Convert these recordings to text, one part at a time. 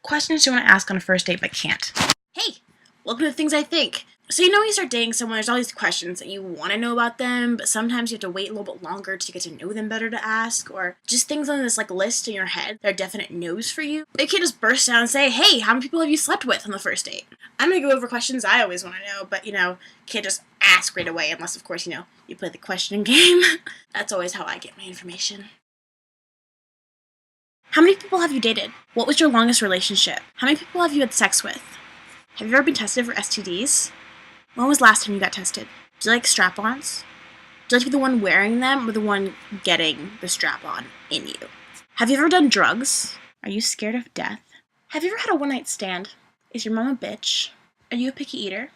Questions you want to ask on a first date but can't. Hey, welcome to Things I Think. So when you start dating someone, there's all these questions that you want to know about them, but sometimes you have to wait a little bit longer to get to know them better to ask, or just things on this list in your head that are definite no's for you. But you can't just burst out and say, hey, how many people have you slept with on the first date? I'm going to go over questions I always want to know, but can't just ask right away unless, of course, you play the question game. That's always how I get my information. How many people have you dated? What was your longest relationship? How many people have you had sex with? Have you ever been tested for STDs? When was the last time you got tested? Do you like strap-ons? Do you like to be the one wearing them or the one getting the strap-on in you? Have you ever done drugs? Are you scared of death? Have you ever had a one-night stand? Is your mom a bitch? Are you a picky eater?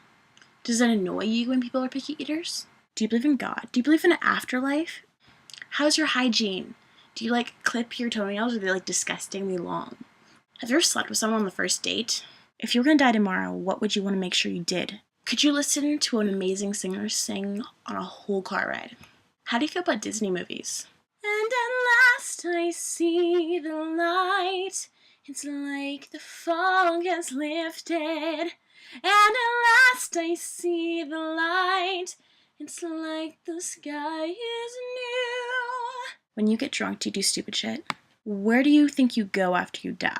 Does it annoy you when people are picky eaters? Do you believe in God? Do you believe in an afterlife? How's your hygiene? Do you clip your toenails or are they disgustingly long? Have you ever slept with someone on the first date? If you were going to die tomorrow, what would you want to make sure you did? Could you listen to an amazing singer sing on a whole car ride? How do you feel about Disney movies? And at last I see the light. It's like the fog has lifted. And at last I see the light. It's like the sky is new. When you get drunk, do you do stupid shit? Where do you think you go after you die?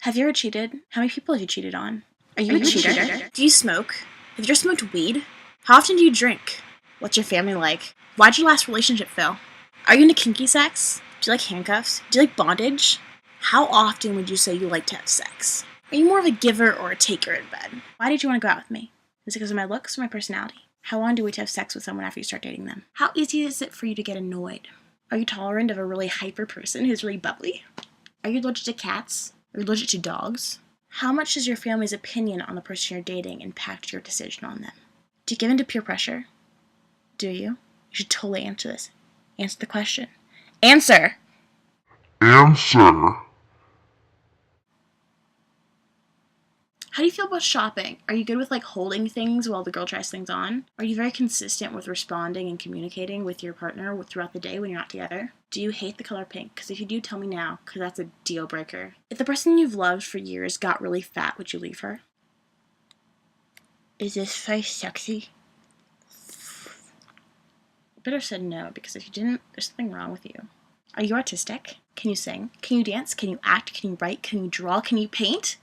Have you ever cheated? How many people have you cheated on? Are you a cheater? Do you smoke? Have you ever smoked weed? How often do you drink? What's your family like? Why'd your last relationship fail? Are you into kinky sex? Do you like handcuffs? Do you like bondage? How often would you say you like to have sex? Are you more of a giver or a taker in bed? Why did you want to go out with me? Is it because of my looks or my personality? How long do we have sex with someone after you start dating them? How easy is it for you to get annoyed? Are you tolerant of a really hyper person who's really bubbly? Are you allergic to cats? Are you allergic to dogs? How much does your family's opinion on the person you're dating impact your decision on them? Do you give in to peer pressure? Do you? You should totally answer this. Answer the question. Answer! Answer. How do you feel about shopping? Are you good with holding things while the girl tries things on? Are you very consistent with responding and communicating with your partner throughout the day when you're not together? Do you hate the color pink? Because if you do, tell me now, because that's a deal breaker. If the person you've loved for years got really fat, would you leave her? Is this face sexy? I better said no, because if you didn't, there's something wrong with you. Are you artistic? Can you sing? Can you dance? Can you act? Can you write? Can you draw? Can you paint?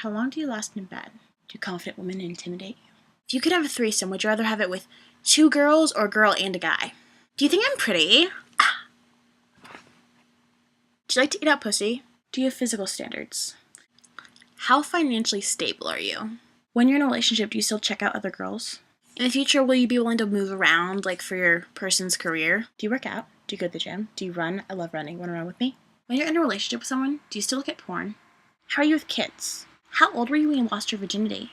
How long do you last in bed? Do confident women intimidate you? If you could have a threesome, would you rather have it with 2 girls or a girl and a guy? Do you think I'm pretty? Do you like to eat out pussy? Do you have physical standards? How financially stable are you? When you're in a relationship, do you still check out other girls? In the future, will you be willing to move around, for your person's career? Do you work out? Do you go to the gym? Do you run? I love running. Want to run with me? When you're in a relationship with someone, do you still look at porn? How are you with kids? How old were you when you lost your virginity?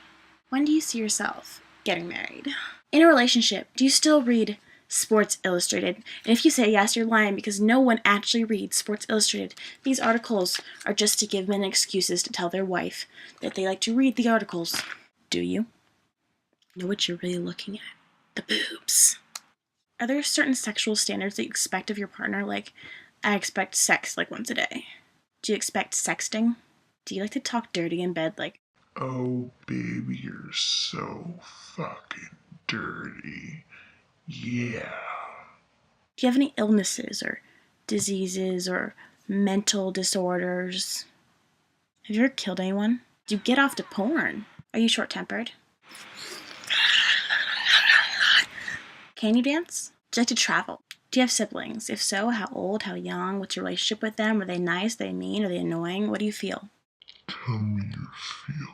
When do you see yourself getting married? In a relationship, do you still read Sports Illustrated? And if you say yes, you're lying because no one actually reads Sports Illustrated. These articles are just to give men excuses to tell their wife that they like to read the articles. Do you? Know what you're really looking at? The boobs. Are there certain sexual standards that you expect of your partner? I expect sex once a day. Do you expect sexting? Do you like to talk dirty in bed Oh, baby, you're so fucking dirty. Yeah. do you have any illnesses or diseases or mental disorders? Have you ever killed anyone? Do you get off to porn? Are you short-tempered? Can you dance? Do you like to travel? Do you have siblings? If so, how old, how young? What's your relationship with them? Are they nice? Are they mean? Are they annoying? What do you feel? Tell me your feelings.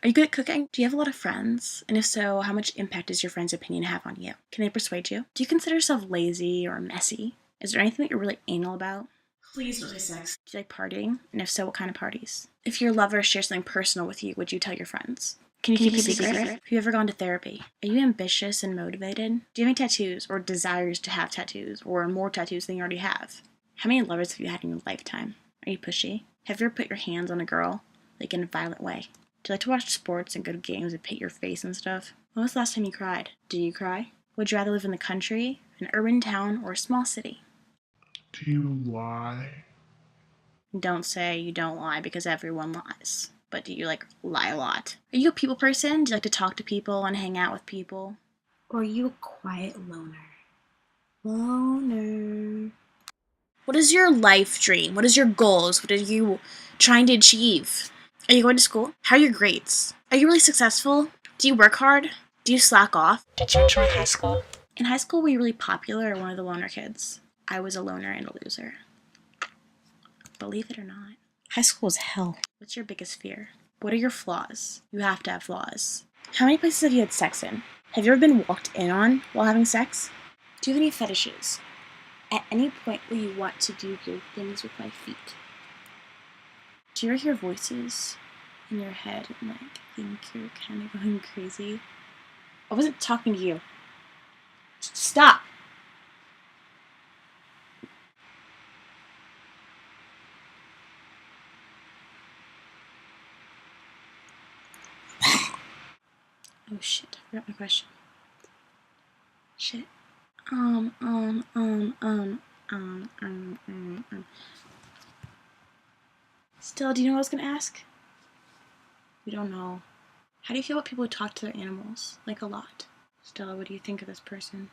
Are you good at cooking? Do you have a lot of friends? And if so, how much impact does your friend's opinion have on you? Can they persuade you? Do you consider yourself lazy or messy? Is there anything that you're really anal about? Please don't say sex. Do you like partying? And if so, what kind of parties? If your lover shares something personal with you, would you tell your friends? Can you keep a secret? Have you ever gone to therapy? Are you ambitious and motivated? Do you have any tattoos or desires to have tattoos or more tattoos than you already have? How many lovers have you had in your lifetime? Are you pushy? Have you ever put your hands on a girl, in a violent way? Do you like to watch sports and go to games and paint your face and stuff? When was the last time you cried? Do you cry? Would you rather live in the country, an urban town, or a small city? Do you lie? Don't say you don't lie because everyone lies. But do you, like, lie a lot? Are you a people person? Do you like to talk to people and hang out with people? Or are you a quiet loner? Loner. What is your life dream? What is your goals? What are you trying to achieve? Are you going to school? How are your grades? Are you really successful? Do you work hard? Do you slack off? Did you enjoy high school? In high school, were you really popular or one of the loner kids? I was a loner and a loser. Believe it or not. High school is hell. What's your biggest fear? What are your flaws? You have to have flaws. How many places have you had sex in? Have you ever been walked in on while having sex? Do you have any fetishes? At any point will you want to do weird things with my feet? Do you ever hear voices in your head and like think you're kind of going crazy? I wasn't talking to you. Stop! Oh shit, I forgot my question. Shit. Still, do you know what I was gonna ask? We don't know. How do you feel about people who talk to their animals? Like a lot. Stella, what do you think of this person?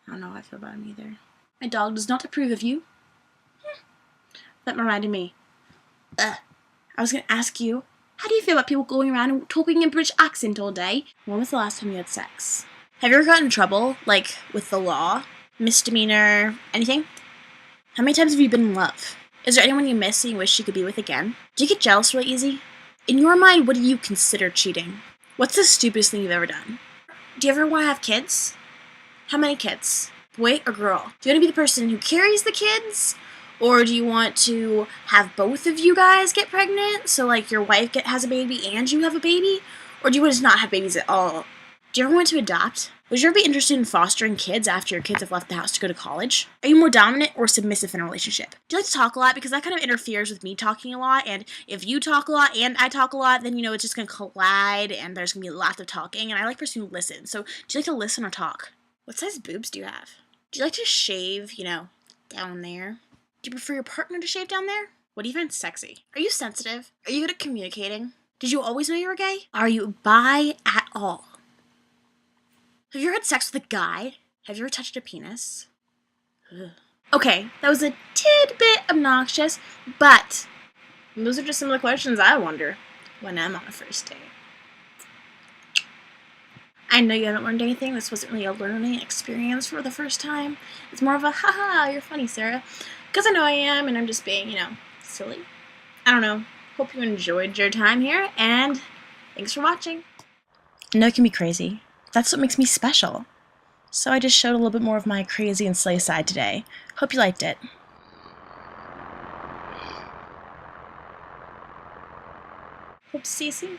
I don't know how I feel about him either. My dog does not approve of you. That reminded me. I was gonna ask you, how do you feel about people going around and talking in British accent all day? When was the last time you had sex? Have you ever gotten in trouble, like, with the law? Misdemeanor? Anything? How many times have you been in love? Is there anyone you miss and you wish you could be with again? Do you get jealous really easy? In your mind, what do you consider cheating? What's the stupidest thing you've ever done? Do you ever want to have kids? How many kids? Boy or girl? Do you want to be the person who carries the kids? Or do you want to have both of you guys get pregnant? So, like, your wife has a baby and you have a baby? Or do you want to just not have babies at all? Do you ever want to adopt? Would you ever be interested in fostering kids after your kids have left the house to go to college? Are you more dominant or submissive in a relationship? Do you like to talk a lot? Because that kind of interferes with me talking a lot, and if you talk a lot and I talk a lot, then, it's just going to collide, and there's going to be lots of talking, and I like a person who listens. So, do you like to listen or talk? What size boobs do you have? Do you like to shave, down there? Do you prefer your partner to shave down there? What do you find sexy? Are you sensitive? Are you good at communicating? Did you always know you were gay? Are you bi at all? Have you ever had sex with a guy? Have you ever touched a penis? Ugh. Okay, that was a tidbit obnoxious, but those are just some of the questions I wonder when I'm on a first date. I know you haven't learned anything. This wasn't really a learning experience for the first time. It's more of a, haha, you're funny, Sarah. Because I know I am, and I'm just being, silly. I don't know. Hope you enjoyed your time here, and thanks for watching. I know it can be crazy. That's what makes me special. So I just showed a little bit more of my crazy and slay side today. Hope you liked it. Hope to see you soon.